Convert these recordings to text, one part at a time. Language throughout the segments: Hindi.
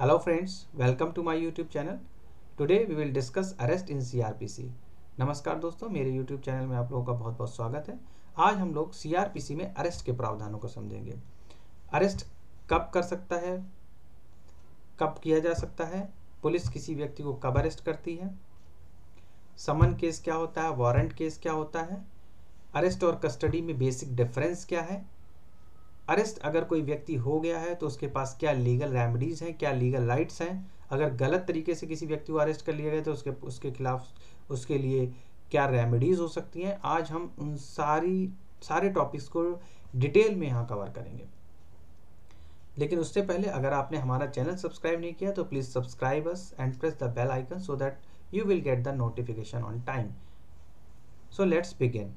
Hello friends, welcome to my YouTube channel. Today we will discuss arrest in CRPC. नमस्कार दोस्तों, मेरे YouTube चैनल में आप लोगों का बहुत बहुत स्वागत है। आज हम लोग CRPC में अरेस्ट के प्रावधानों को समझेंगे। अरेस्ट कब कर सकता है, कब किया जा सकता है, पुलिस किसी व्यक्ति को कब अरेस्ट करती है, समन केस क्या होता है, वारंट केस क्या होता है, अरेस्ट और कस्टडी में बेसिक डिफरेंस क्या है, अरेस्ट अगर कोई व्यक्ति हो गया है तो उसके पास क्या लीगल रेमेडीज हैं, क्या लीगल राइट्स हैं, अगर गलत तरीके से किसी व्यक्ति को अरेस्ट कर लिया गया तो उसके खिलाफ उसके लिए क्या रेमेडीज हो सकती हैं। आज हम उन सारे टॉपिक्स को डिटेल में यहाँ कवर करेंगे। लेकिन उससे पहले अगर आपने हमारा चैनल सब्सक्राइब नहीं किया तो please subscribe us and press the bell icon so that you will get the notification on time. So let's begin.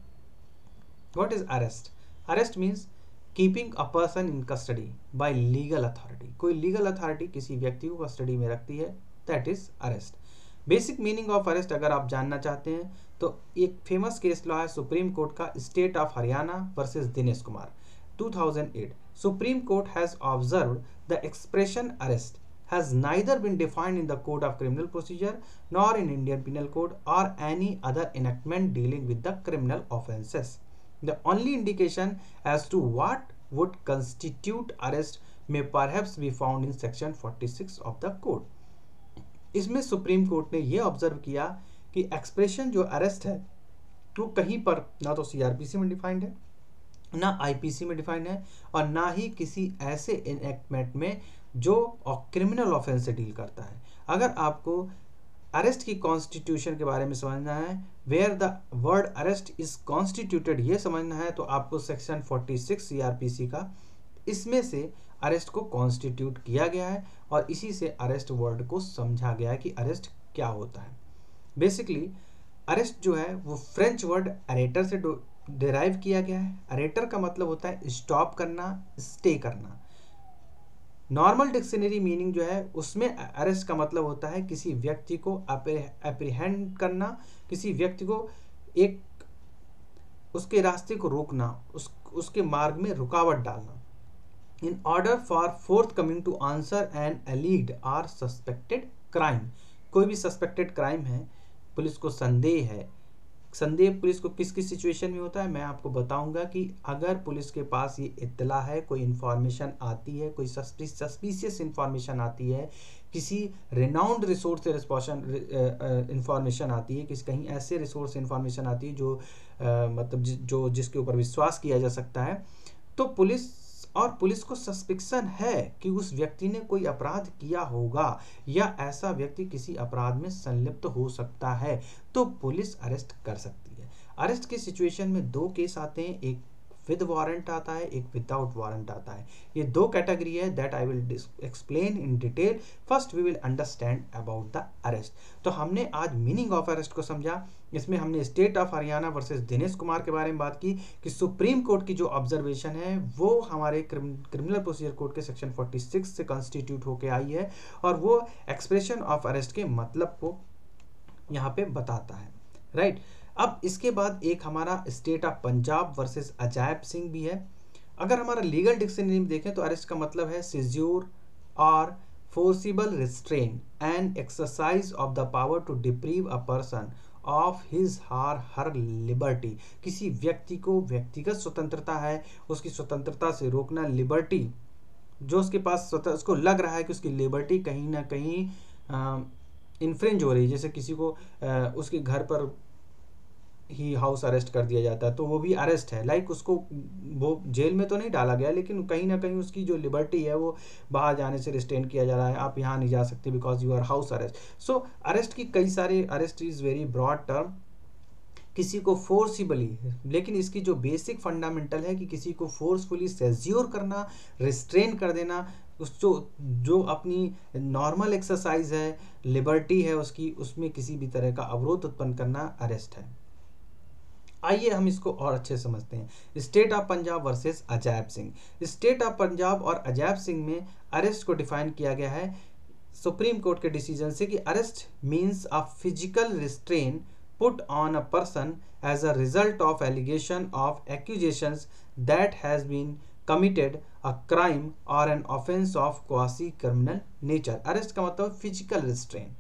What is arrest? Arrest means keeping a person in custody by legal authority. कोई legal authority किसी व्यक्ति को कस्टडी में रखती है, that is arrest. Basic meaning of arrest अगर आप जानना चाहते हैं तो एक फेमस केस लॉ है सुप्रीम कोर्ट का, state of Haryana versus Dinesh Kumar 2008. Supreme court has observed the expression arrest has neither been defined in the Code of Criminal Procedure nor in Indian Penal Code or any other enactment dealing with the criminal offences. The only indication as to what would constitute arrest may perhaps be found in section 46 of the code. इसमें सुप्रीम कोर्ट ने यह ऑब्जर्व किया कि एक्सप्रेशन जो अरेस्ट है वो कहीं पर ना तो सीआरपीसी में डिफाइंड है, ना आईपीसी में डिफाइंड है और ना ही किसी ऐसे इनएक्टमेंट में जो क्रिमिनल ऑफेंस से डील करता है। अगर आपको अरेस्ट की कॉन्स्टिट्यूशन के बारे में समझना है, where the word arrest is constituted, ये समझना है तो आपको सेक्शन 46 सीआरपीसी का, इसमें से अरेस्ट को कॉन्स्टिट्यूट किया गया है और इसी से अरेस्ट वर्ड को समझा गया है कि अरेस्ट क्या होता है। बेसिकली अरेस्ट जो है वो फ्रेंच वर्ड अरेटर से डिराइव किया गया है। अरेटर का मतलब होता है स्टॉप करना, स्टे करना। नॉर्मल डिक्शनरी मीनिंग जो है उसमें अरेस्ट का मतलब होता है किसी व्यक्ति को अप्रीहेंड करना, किसी व्यक्ति को एक उसके रास्ते को रोकना, उसके मार्ग में रुकावट डालना। In order for forthcoming to answer an alleged और सस्पेक्टेड क्राइम। कोई भी सस्पेक्टेड क्राइम है, पुलिस को संदेह है, संदेह पुलिस को किस किस सिचुएशन में होता है मैं आपको बताऊंगा कि अगर पुलिस के पास ये इत्तला है, कोई इन्फॉर्मेशन आती है, कोई सस्पिशियस इन्फॉर्मेशन आती है, किसी रिनाउंड रिसोर्स से इन्फॉर्मेशन आती है, किसी कहीं ऐसे रिसोर्स से इन्फॉर्मेशन आती है जो मतलब जो जिसके ऊपर विश्वास किया जा सकता है, तो पुलिस को सस्पिक्शन है कि उस व्यक्ति ने कोई अपराध किया होगा या ऐसा व्यक्ति किसी अपराध में संलिप्त हो सकता है, तो पुलिस अरेस्ट कर सकती है। अरेस्ट के सिचुएशन में दो केस आते हैं, एक विद वारंट आता है, एक विदाउट वारंट आता है। ये दो कैटेगरी है that I will explain in detail. First we will understand about the arrest. तो हमने आज मीनिंग ऑफ अरेस्ट को समझा। इसमें हमने state of Haryana versus Dinesh Kumar के बारे में बात की कि सुप्रीम कोर्ट की जो ऑब्जर्वेशन है वो हमारे क्रिमिनल प्रोसीजर कोड के सेक्शन 46 से कॉन्स्टिट्यूट होकर आई है और वो एक्सप्रेशन ऑफ अरेस्ट के मतलब को यहाँ पे बताता है, राइट। अब इसके बाद एक हमारा state of Punjab versus Ajaib Singh भी है। अगर हमारा लीगल डिक्शनरी में देखें तो अरेस्ट का मतलब है सीज्योर और forcible restraint and exercise of the power to deprive a person of his her liberty. किसी व्यक्ति को व्यक्तिगत स्वतंत्रता है, उसकी स्वतंत्रता से रोकना, लिबर्टी जो उसके पास उसको लग रहा है कि उसकी लिबर्टी कहीं ना कहीं इन्फ्रिंज हो रही है, जैसे किसी को उसके घर पर ही हाउस अरेस्ट कर दिया जाता है तो वो भी अरेस्ट है। लाइक उसको वो जेल में तो नहीं डाला गया लेकिन कहीं ना कहीं उसकी जो लिबर्टी है वो बाहर जाने से रिस्ट्रेन किया जा रहा है, आप यहाँ नहीं जा सकते because you are house arrest. So arrest की कई सारे, arrest is very broad term, किसी को फोर्सिबली, लेकिन इसकी जो बेसिक फंडामेंटल है कि किसी को फोर्सफुली सेज्योर करना, रिस्ट्रेन कर देना, जो अपनी नॉर्मल एक्सरसाइज है, लिबर्टी है उसकी, उसमें किसी भी तरह का अवरोध उत्पन्न करना अरेस्ट है। आइए हम इसको और अच्छे समझते हैं। State of Punjab versus Ajaib Singh. State of Punjab और अजैब सिंह में अरेस्ट को डिफाइन किया गया है सुप्रीम कोर्ट के डिसीजन से कि arrest means a physical restraint put on a person as a result of allegation of accusations that has been committed a crime or an offense of quasi criminal nature। Arrest का मतलब फिजिकल रिस्ट्रेन।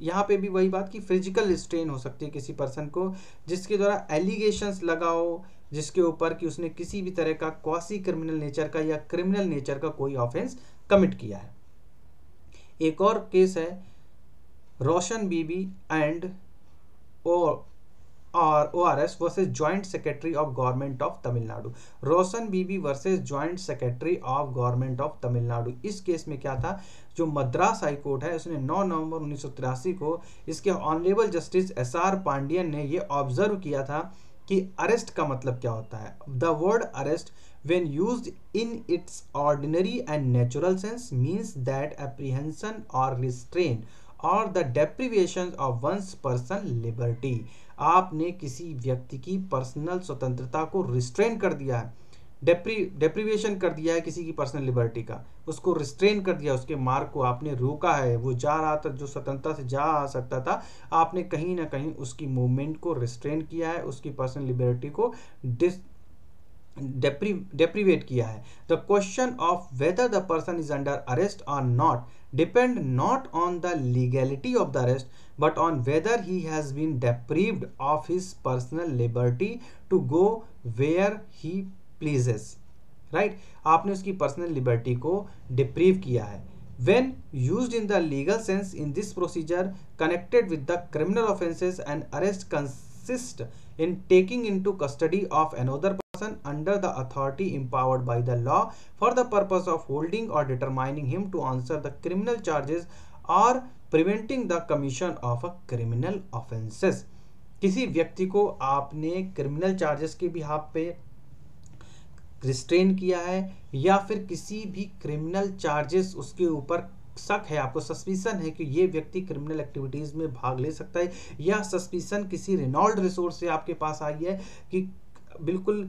यहाँ पे भी वही बात कि फिजिकल रिस्ट्रेन हो सकती है किसी पर्सन को जिसके द्वारा एलिगेशंस लगाओ जिसके ऊपर कि उसने किसी भी तरह का क्वासी क्रिमिनल नेचर का या क्रिमिनल नेचर का कोई ऑफेंस कमिट किया है। एक और केस है Roshan Bibi and ORS versus joint secretary of government of Tamil Nadu. Roshan Bibi versus joint secretary of government of Tamil Nadu. इस केस में क्या था, जो मद्रास हाई कोर्ट है उसने 9 नवंबर 1983 को इसके ऑनरेबल जस्टिस SR पांडियन ने ये ऑब्जर्व किया था कि अरेस्ट का मतलब क्या होता है। The word arrest when used in its ordinary and natural sense means that apprehension or restraint or the deprivation of one's personal liberty। आपने किसी व्यक्ति की पर्सनल स्वतंत्रता को रिस्ट्रेन कर दिया है, डेप्रीवेशन कर दिया है किसी की पर्सनल लिबर्टी का, उसको रिस्ट्रेन कर दिया, उसके मार्ग को आपने रोका है, वो जा रहा था जो स्वतंत्रता से जा आ सकता था, आपने कहीं ना कहीं उसकी मूवमेंट को रिस्ट्रेन किया है, उसकी पर्सनल लिबर्टी को deprivate किया है। The question of whether the person is under arrest or not depend not on the legality of the arrest but on whether he has been deprived of his personal liberty to go where he pleases। right? आपने उसकी पर्सनल लिबर्टी को डिप्रीव किया है। When used in the legal sense in this procedure connected with the criminal offences, an arrest consists in taking into custody of another person under the authority empowered by the law for the purpose of holding or determining him to answer the criminal charges or preventing the commission of a criminal offences। किसी व्यक्ति को आपने क्रिमिनल चार्जेस के बिहाफ पे रिस्ट्रेन किया है या फिर किसी भी क्रिमिनल चार्जेस उसके ऊपर शक है, आपको सस्पिशन है कि ये व्यक्ति क्रिमिनल एक्टिविटीज में भाग ले सकता है, या सस्पिशन किसी रेनॉल्ड रिसोर्स से आपके पास आई है कि बिल्कुल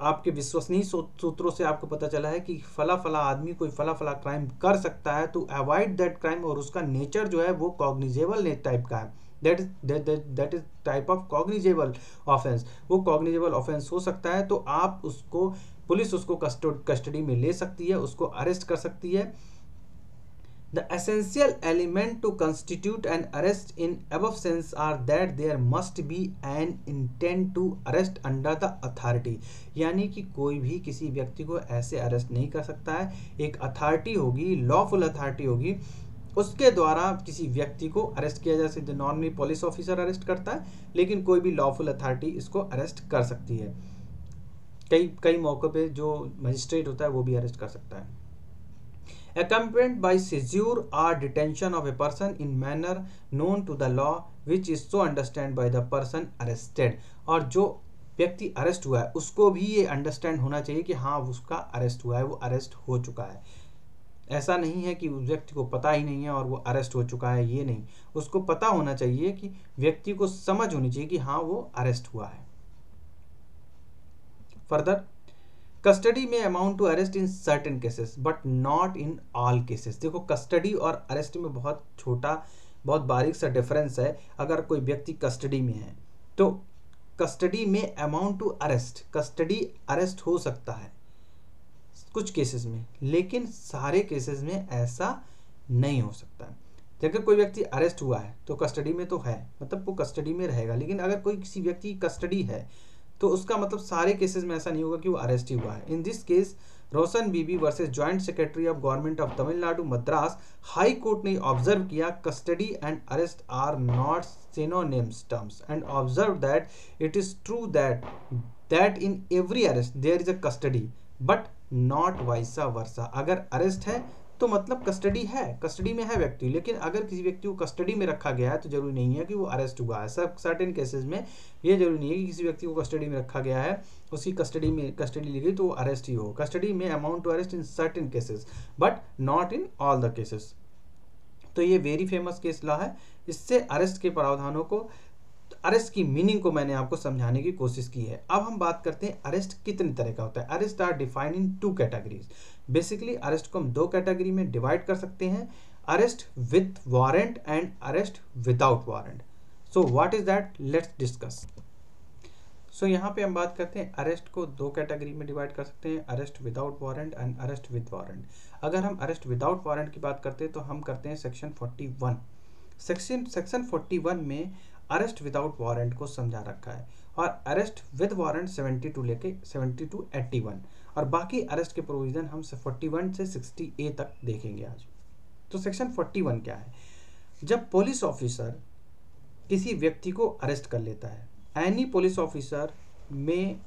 आपके विश्वसनीय सूत्रों से आपको पता चला है कि फला फला आदमी कोई फला फला क्राइम कर सकता है, तो अवॉइड दैट क्राइम, और उसका नेचर जो है वो कॉग्निजेबल टाइप का है, that is type of cognizable offence, वो कॉग्निजेबल ऑफेंस हो सकता है, तो आप उसको पुलिस उसको कस्टडी में ले सकती है, उसको अरेस्ट कर सकती है। The essential element to constitute an arrest in above sense are that there must be an intent to arrest under the authority। यानी कि कोई भी किसी व्यक्ति को ऐसे अरेस्ट नहीं कर सकता है, एक अथॉरिटी होगी, लॉफुल अथॉरिटी होगी, उसके द्वारा किसी व्यक्ति को अरेस्ट किया जा सकता है। नॉर्मली पुलिस ऑफिसर अरेस्ट करता है, लेकिन कोई भी लॉफुल अथॉरिटी इसको अरेस्ट कर सकती है। कई मौकों पे जो मजिस्ट्रेट होता है वो भी अरेस्ट कर सकता है। Accompanied by seizure or detention of a person in manner known to the law which is so understood by the person arrested। और जो व्यक्ति अरेस्ट हुआ है उसको भी ये अंडरस्टैंड होना चाहिए कि हाँ उसका अरेस्ट हुआ है, वो अरेस्ट हो चुका है। ऐसा नहीं है कि उस व्यक्ति को पता ही नहीं है और वो अरेस्ट हो चुका है, ये नहीं, उसको पता होना चाहिए कि व्यक्ति को समझ होनी चाहिए कि हाँ वो अरेस्ट हुआ है। फर्दर, कस्टडी में amount to arrest in certain cases but not in all cases. देखो कस्टडी और अरेस्ट में बहुत बारीक सा डिफरेंस है। अगर कोई व्यक्ति कस्टडी में है तो कस्टडी में amount to arrest, custody arrest हो सकता है कुछ केसेस में, लेकिन सारे केसेस में ऐसा नहीं हो सकता। अगर कोई व्यक्ति अरेस्ट हुआ है तो कस्टडी में तो है, मतलब वो कस्टडी में रहेगा, लेकिन अगर कोई किसी व्यक्ति की कस्टडी है तो उसका मतलब सारे केसेस में ऐसा नहीं होगा कि वो अरेस्ट ही हुआ है। In this case Roshan Bibi versus joint secretary of government of Tamil Nadu Madras high court ने ऑब्जर्व किया custody and arrest are not synonyms terms and observe that it is true that in every arrest there is a custody but not vice versa. अगर अरेस्ट है तो मतलब कस्टडी है, कस्टडी में है व्यक्ति, लेकिन अगर किसी व्यक्ति को कस्टडी में रखा गया है तो जरूरी नहीं है कि वो अरेस्ट हुआ है। सब सर्टेन केसेस में ये जरूरी नहीं है कि किसी व्यक्ति को कस्टडी में रखा गया है, उसकी कस्टडी ली गई तो वो अरेस्ट ही हो। कस्टडी में amount to arrest in certain cases but not in all the cases. तो ये वेरी फेमस केस लॉ है। इससे अरेस्ट के प्रावधानों को, अरेस्ट की मीनिंग को मैंने आपको समझाने की कोशिश की है। अब हम बात करते हैं अरेस्ट कितने तरह का होता है। Arrest are defined in 2 categories. Basically arrest को हम 2 कैटेगरी में डिवाइड कर सकते हैं, arrest with warrant and arrest without warrant. So what is that, let's discuss. So यहाँ पे हम बात करते हैं अरेस्ट को दो कैटेगरी में डिवाइड कर सकते हैं, arrest without warrant and arrest with warrant. अगर हम अरेस्ट विदाउट वारंट की बात करते हैं तो हम करते हैं सेक्शन 41। सेक्शन 41 में अरेस्ट विदाउट वारंट को समझा रखा है और अरेस्ट विद वारंट 72 लेके 72 81 और बाकी अरेस्ट के प्रोविजन हम 41 से 60A तक देखेंगे आज। तो सेक्शन 41 क्या है? जब पुलिस ऑफिसर किसी व्यक्ति को अरेस्ट कर लेता है, एनी पुलिस ऑफिसर में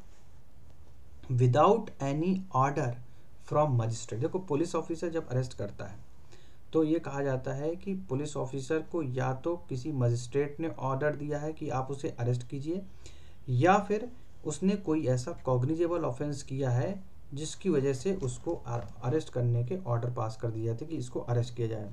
without any order from magistrate. देखो पुलिस ऑफिसर जब अरेस्ट करता है तो ये कहा जाता है कि पुलिस ऑफिसर को या तो किसी मजिस्ट्रेट ने ऑर्डर दिया है कि आप उसे अरेस्ट कीजिए, या फिर उसने कोई ऐसा कॉग्निजेबल ऑफेंस किया है जिसकी वजह से उसको अरेस्ट करने के ऑर्डर पास कर दिए जाते कि इसको अरेस्ट किया जाए।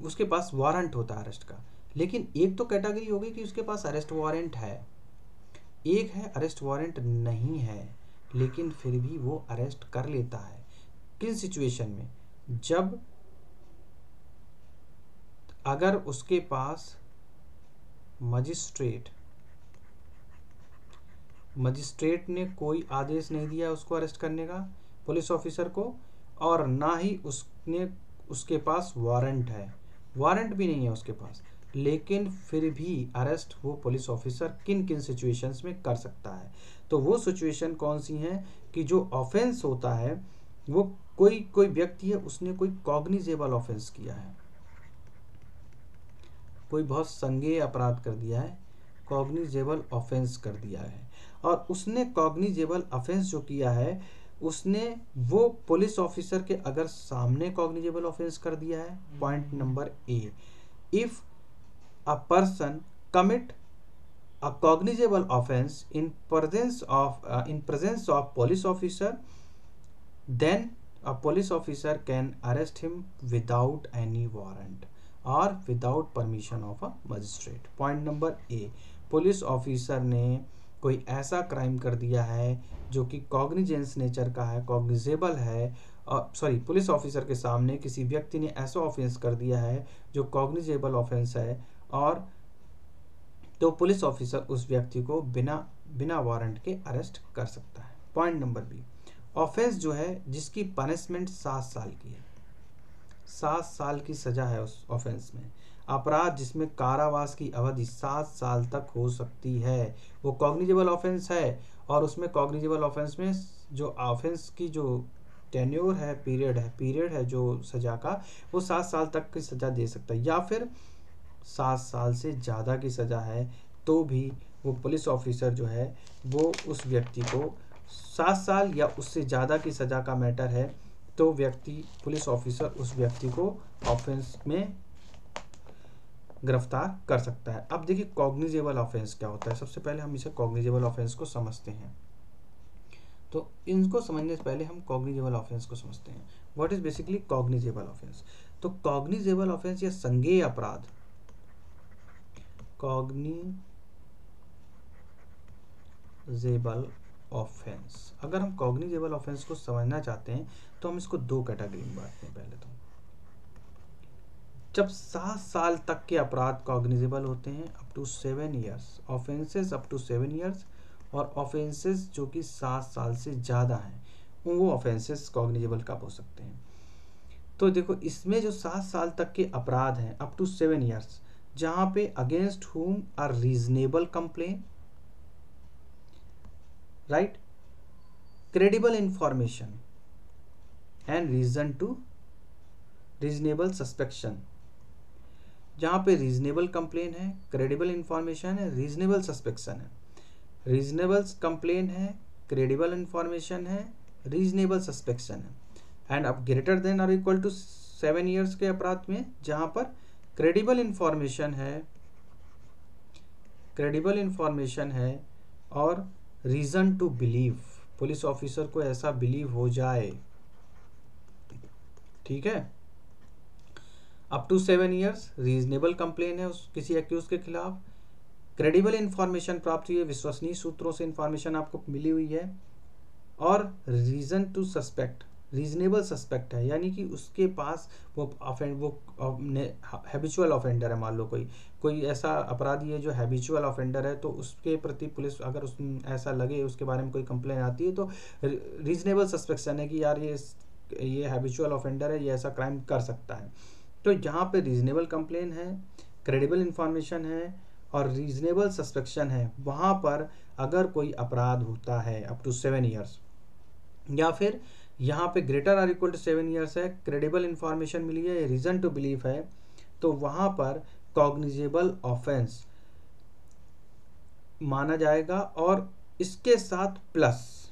उसके पास वारंट होता है अरेस्ट का। लेकिन एक तो कैटेगरी होगी कि उसके पास अरेस्ट वारंट है, एक है अरेस्ट वारंट नहीं है लेकिन फिर भी वो अरेस्ट कर लेता है। किन सिचुएशन में? जब अगर उसके पास मजिस्ट्रेट ने कोई आदेश नहीं दिया उसको अरेस्ट करने का पुलिस ऑफिसर को, और ना ही उसके पास वारंट है, वारंट भी नहीं है उसके पास, लेकिन फिर भी अरेस्ट वो पुलिस ऑफिसर किन किन सिचुएशंस में कर सकता है। तो वो सिचुएशन कौन सी हैं कि जो ऑफेंस होता है वो कोई व्यक्ति है उसने कोई कॉग्निजेबल ऑफेंस किया है, कोई बहुत संज्ञेय अपराध कर दिया है, कॉग्निजेबल ऑफेंस कर दिया है, और उसने कॉग्निजेबल ऑफेंस जो किया है उसने वो पुलिस ऑफिसर के अगर सामने कॉग्निजेबल ऑफेंस कर दिया है। Point number A, if a person commit a cognizable offense in presence of police officer, then a police officer can arrest him without any warrant or without permission of a magistrate। Point number A, police officer ने कोई ऐसा क्राइम कर दिया है जो कि कॉग्निजेंस नेचर का है, कॉग्निजेबल है, सॉरी पुलिस ऑफिसर के सामने किसी व्यक्ति ने ऐसा ऑफेंस कर दिया है जो कॉग्निजेबल ऑफेंस है, और तो पुलिस ऑफिसर उस व्यक्ति को बिना वारंट के अरेस्ट कर सकता है। पॉइंट नंबर बी, ऑफेंस जो है जिसकी पनिशमेंट 7 साल की है, 7 साल की सजा है उस ऑफेंस में, अपराध जिसमें कारावास की अवधि 7 साल तक हो सकती है, वो कॉग्निजेबल ऑफेंस है, और उसमें कॉग्निजेबल ऑफेंस में जो ऑफेंस की जो टेन्योर है, पीरियड है जो सजा का, वो 7 साल तक की सजा दे सकता है, या फिर 7 साल से ज़्यादा की सज़ा है तो भी वो पुलिस ऑफिसर जो है वो उस व्यक्ति को 7 साल या उससे ज़्यादा की सज़ा का मैटर है तो पुलिस ऑफिसर उस व्यक्ति को ऑफेंस में गिरफ्तार कर सकता है। अब देखिए कॉग्निजेबल ऑफेंस क्या होता है। सबसे पहले हम इसे कॉग्निजेबल ऑफेंस को समझते हैं। तो इनको समझने से पहले हम कॉग्निजेबल ऑफेंस को समझते हैं। What is basically cognizable offence? तो कॉग्निजेबल ऑफेंस या संज्ञेय अपराध, कॉग्निजेबल ऑफेंस, अगर हम कॉग्निजेबल ऑफेंस को समझना चाहते हैं तो हम इसको दो कैटेगरी में बांटते हैं। पहले तो जब 7 साल तक के अपराध कॉग्निजेबल होते हैं up to 7 years, offences up to 7 years, और ऑफेंसेस जो कि 7 साल से ज़्यादा हैं वो ऑफेंसेस कॉग्निजेबल कब हो सकते हैं। तो देखो इसमें जो 7 साल तक के अपराध हैं अप टू 7 ईयर्स, जहाँ पे against whom a reasonable complaint, right, credible information and reasonable suspicion, जहाँ पे रीजनेबल कंप्लेन है, क्रेडिबल इंफॉर्मेशन है, रीजनेबल सस्पेक्शन है, रीजनेबल कंप्लेन है, क्रेडिबल इंफॉर्मेशन है, रीजनेबल सस्पेक्शन है, एंड अब ग्रेटर देन और इक्वल टू 7 ईयर्स के अपराध में जहाँ पर क्रेडिबल इंफॉर्मेशन है और reason to believe, police officer को ऐसा बिलीव हो जाए, ठीक है। Up to 7 years reasonable complain है किसी एक्यूज के खिलाफ, क्रेडिबल इंफॉर्मेशन प्राप्त हुई है, विश्वसनीय सूत्रों से इंफॉर्मेशन आपको मिली हुई है, और reason to suspect, reasonable suspect है, यानी कि उसके पास वो हैबिचुअल ऑफेंडर है। मान लो कोई ऐसा अपराधी है जो हैबिचुअल ऑफेंडर है, तो उसके प्रति पुलिस अगर उस ऐसा लगे, उसके बारे में कोई कंप्लेन आती है, तो रीजनेबल सस्पेक्शन है कि यार ये हैबिचुअल ऑफेंडर है, ये ऐसा क्राइम कर सकता है। तो यहाँ पे रीजनेबल कंप्लेन है, क्रेडिबल इंफॉर्मेशन है और रीजनेबल सस्पेक्शन है, वहाँ पर अगर कोई अपराध होता है अप टू 7 ईयर्स, या फिर यहाँ पे greater or equal to 7 years है, क्रेडिबल इंफॉर्मेशन मिली है, रीजन टू बिलीव है, तो वहाँ पर कॉग्निजेबल ऑफेंस माना जाएगा। और इसके साथ प्लस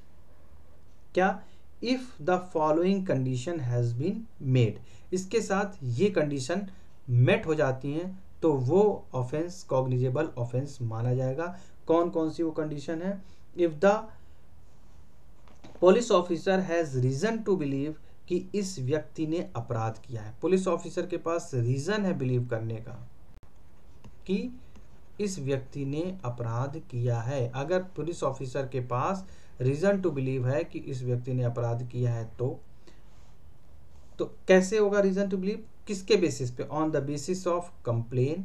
क्या, if the following condition has been made, इसके साथ ये कंडीशन मेट हो जाती हैं तो वो ऑफेंस कॉग्निजेबल ऑफेंस माना जाएगा। कौन कौन सी वो कंडीशन है? If the police officer has reason to believe कि इस व्यक्ति ने अपराध किया है, पुलिस ऑफिसर के पास रीजन है बिलीव करने का कि इस व्यक्ति ने अपराध किया है। अगर पुलिस ऑफिसर के पास रीजन टू बिलीव है कि इस व्यक्ति ने अपराध किया है, तो कैसे होगा रीजन टू बिलीव? किसके बेसिस पे? On the basis of complaint,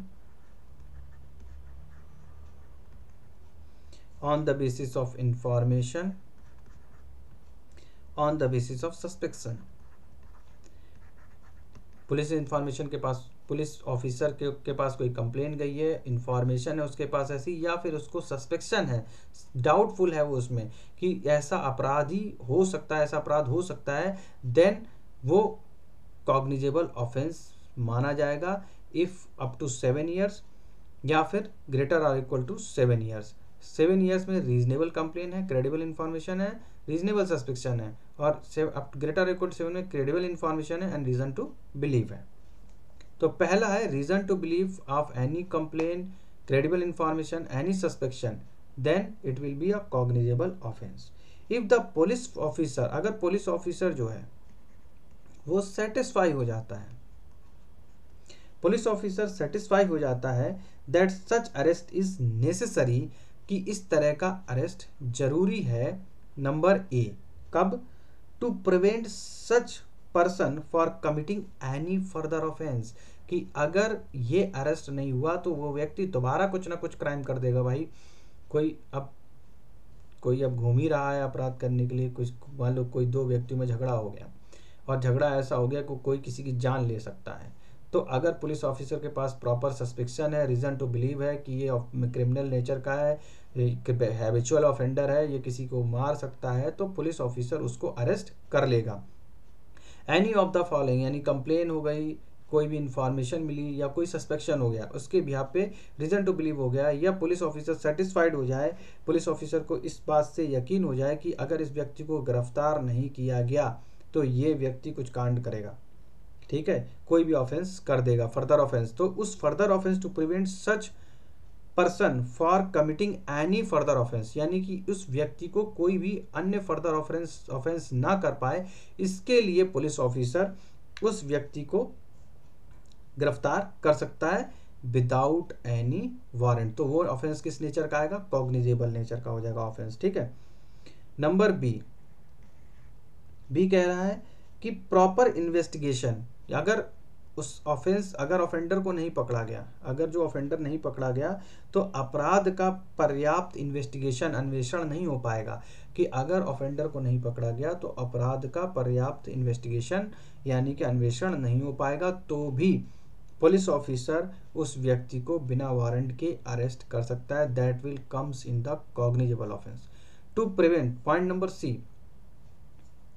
on the basis of information, on the basis of suspicion. Police information के पास, पुलिस ऑफिसर के पास कोई कंप्लेन गई है, इंफॉर्मेशन है उसके पास ऐसी, या फिर उसको सस्पेक्शन है, डाउटफुल है वो उसमें कि ऐसा अपराधी हो सकता है, ऐसा अपराध हो सकता है, देन वो कॉग्निजेबल ऑफेंस माना जाएगा इफ अप टू 7 ईयर्स या फिर greater or equal to 7 years. 7 years में रीजनेबल कंप्लेन है, क्रेडिबल इंफॉर्मेशन है, रीजनेबल सस्पेक्शन है, और ग्रेटर इक्वल टू 7 में क्रेडिबल इंफॉर्मेशन है एंड रीजन टू बिलीव है। तो पहला है reason to believe of any complaint, credible information, any suspicion, then it will be a cognizable offence. If the police officer, अगर पुलिस ऑफिसर जो है वो सेटिस्फाई हो जाता है, पुलिस ऑफिसर सेटिस्फाई हो जाता है that such arrest is necessary, कि इस तरह का अरेस्ट जरूरी है। नंबर ए, कब? To prevent such person for committing any further offence, कि अगर ये अरेस्ट नहीं हुआ तो वो व्यक्ति दोबारा कुछ ना कुछ क्राइम कर देगा। भाई कोई अब घूम ही रहा है अपराध करने के लिए, कुछ मान लो कोई दो व्यक्तियों में झगड़ा हो गया और झगड़ा ऐसा हो गया कि कोई किसी की जान ले सकता है, तो अगर पुलिस ऑफिसर के पास प्रॉपर सस्पेक्शन है, रीजन टू बिलीव है कि ये क्रिमिनल नेचर का है, हैबिचुअल ऑफेंडर है, ये किसी को मार सकता है, तो पुलिस ऑफिसर उसको अरेस्ट कर लेगा। एनी ऑफ द फॉलोइंग, यानी कंप्लेन हो गई, कोई भी इंफॉर्मेशन मिली या कोई सस्पेक्शन हो गया, उसके बिहाफ पे रीजन टू बिलीव हो गया, या पुलिस ऑफिसर सेटिस्फाइड हो जाए, पुलिस ऑफिसर को इस बात से यकीन हो जाए कि अगर इस व्यक्ति को गिरफ्तार नहीं किया गया तो ये व्यक्ति कुछ कांड करेगा, ठीक है, कोई भी ऑफेंस कर देगा, फर्दर ऑफेंस, तो उस further offence to prevent such person for committing any further offence, यानी कि उस व्यक्ति को कोई भी अन्य फर्दर ऑफेंस ना कर पाए, इसके लिए पुलिस ऑफिसर उस व्यक्ति को गिरफ्तार कर सकता है विदाउट एनी वारंट। तो वो ऑफेंस किस नेचर का आएगा? कॉग्निजेबल नेचर का हो जाएगा ऑफेंस, ठीक है। नंबर बी कह रहा है कि प्रॉपर इन्वेस्टिगेशन, अगर उस ऑफेंस, अगर ऑफेंडर को नहीं पकड़ा गया, अगर जो ऑफेंडर नहीं पकड़ा गया तो अपराध का पर्याप्त इन्वेस्टिगेशन, अन्वेषण नहीं हो पाएगा, कि अगर ऑफेंडर को नहीं पकड़ा गया तो अपराध का पर्याप्त इन्वेस्टिगेशन यानी कि अन्वेषण नहीं हो पाएगा, तो भी पुलिस ऑफिसर उस व्यक्ति को बिना वारंट के अरेस्ट कर सकता है, that will comes in the cognizable offence. To prevent, point number C,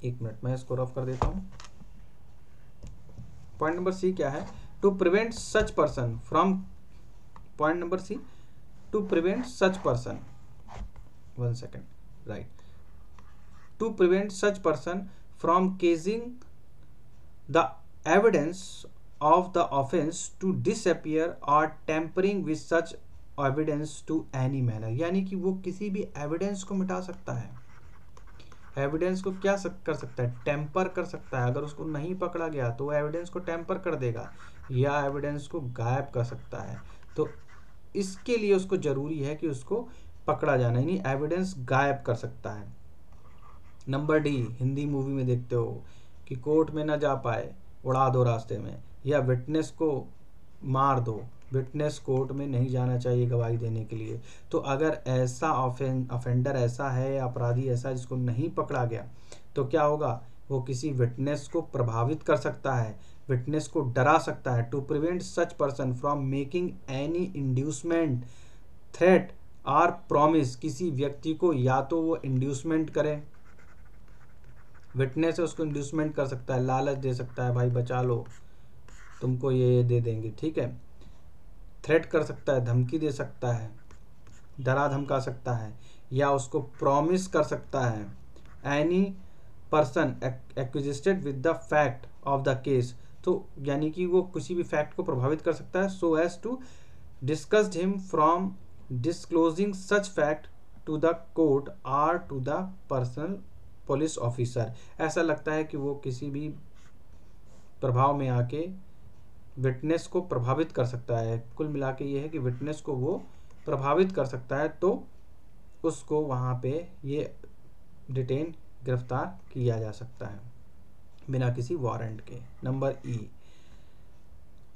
एक मिनट मैं इसको रफ कर देता हूं। पॉइंट नंबर सी क्या है? To prevent such person from, point number C, to prevent such person, 1 second, right, to prevent such person from causing the evidence of the offense to disappear or tampering with such evidence to any manner, यानी कि वो किसी भी एविडेंस को मिटा सकता है, एविडेंस को क्या कर सकता है? टेम्पर कर सकता है। अगर उसको नहीं पकड़ा गया तो वो एविडेंस को टेम्पर कर देगा या एविडेंस को गायब कर सकता है, तो इसके लिए उसको जरूरी है कि उसको पकड़ा जाना, यानी एविडेंस गायब कर सकता है। नंबर डी, हिंदी मूवी में देखते हो कि कोर्ट में ना जा पाए, उड़ा दो रास्ते में, या विटनेस को मार दो, विटनेस कोर्ट में नहीं जाना चाहिए गवाही देने के लिए। तो अगर ऐसा ऑफेंडर ऐसा है, अपराधी ऐसा जिसको नहीं पकड़ा गया, तो क्या होगा, वो किसी विटनेस को प्रभावित कर सकता है, विटनेस को डरा सकता है। To prevent such person from making any inducement, threat और प्रॉमिस, किसी व्यक्ति को या तो वो इंड्यूसमेंट करे, विटनेस है उसको इंड्यूसमेंट कर सकता है, लालच दे सकता है, भाई बचा लो तुमको ये दे देंगे, ठीक है। थ्रेट कर सकता है, धमकी दे सकता है, डरा धमका सकता है, या उसको प्रॉमिस कर सकता है। Any person acquainted with the fact of the case, तो यानी कि वो किसी भी फैक्ट को प्रभावित कर सकता है, so as to dissuade him from disclosing such fact to the court और to the personal police officer. ऐसा लगता है कि वो किसी भी प्रभाव में आके विटनेस को प्रभावित कर सकता है। कुल मिला के ये है कि विटनेस को वो प्रभावित कर सकता है, तो उसको वहाँ पे ये डिटेन, गिरफ्तार किया जा सकता है बिना किसी वारंट के। Number E,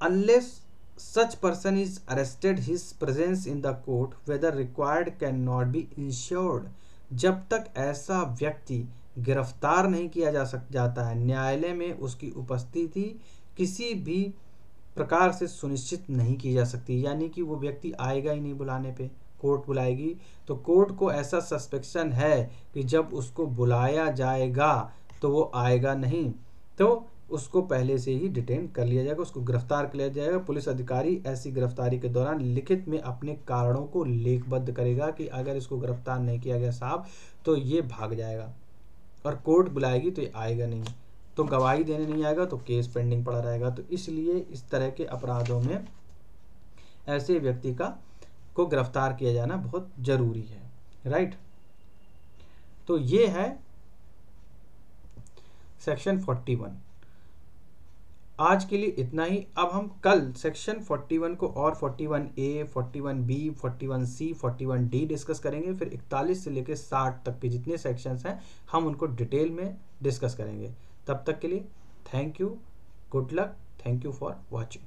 unless such person is arrested, his presence in the court whether required cannot be ensured। जब तक ऐसा व्यक्ति गिरफ्तार नहीं किया जाता है, न्यायालय में उसकी उपस्थिति किसी भी प्रकार से सुनिश्चित नहीं की जा सकती। यानी कि वो व्यक्ति आएगा ही नहीं बुलाने पे, कोर्ट बुलाएगी तो कोर्ट को ऐसा सस्पेक्शन है कि जब उसको बुलाया जाएगा तो वो आएगा नहीं, तो उसको पहले से ही डिटेन कर लिया जाएगा, उसको गिरफ्तार कर लिया जाएगा। पुलिस अधिकारी ऐसी गिरफ्तारी के दौरान लिखित में अपने कारणों को लेखबद्ध करेगा कि अगर इसको गिरफ्तार नहीं किया गया साहब तो ये भाग जाएगा, और कोर्ट बुलाएगी तो ये आएगा नहीं, तो गवाही देने नहीं आएगा तो केस पेंडिंग पड़ा रहेगा। तो इसलिए इस तरह के अपराधों में ऐसे व्यक्ति को गिरफ्तार किया जाना बहुत जरूरी है, राइट। तो ये है सेक्शन 41। आज के लिए इतना ही। अब हम कल सेक्शन 41 को और 41A, 41B, 41C, 41D discuss करेंगे। फिर 41 से लेकर 60 तक के जितने सेक्शंस हैं हम उनको डिटेल में डिस्कस करेंगे। तब तक के लिए thank you, good luck, thank you for watching.